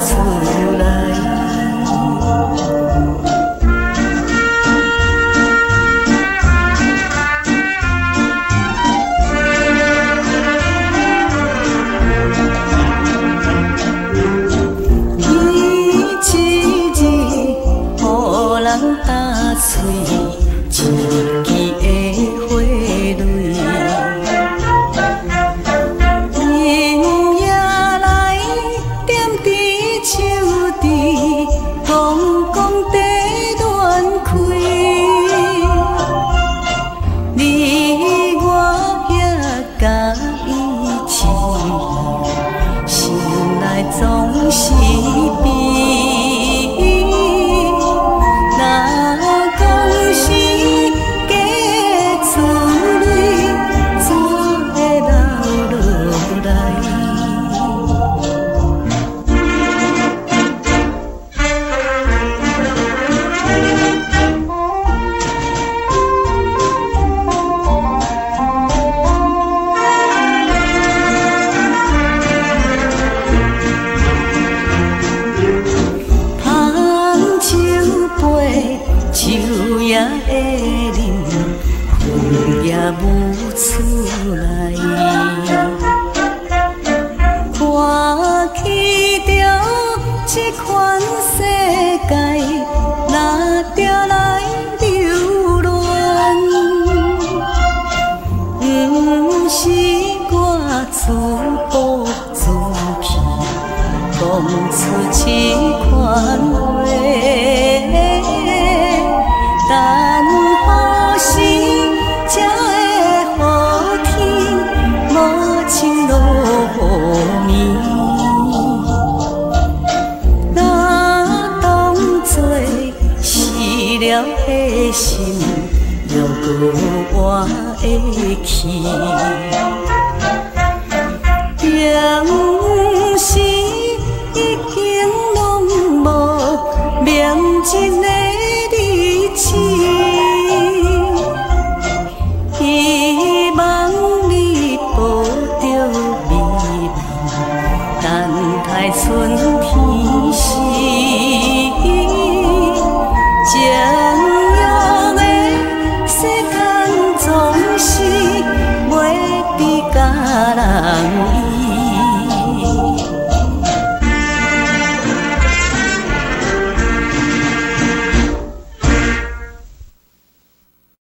出来。打碎一支的花蕊，阴夜来点伫树枝，公公地乱开。你我也甲伊起，心内总是悲。酒也会啉，风也舞出来。看起着这款世界，哪着来流乱？不是我自暴自弃，讲出这款话。但何时才会予天无情落雨暝？若当作死了的心，又搁活会去。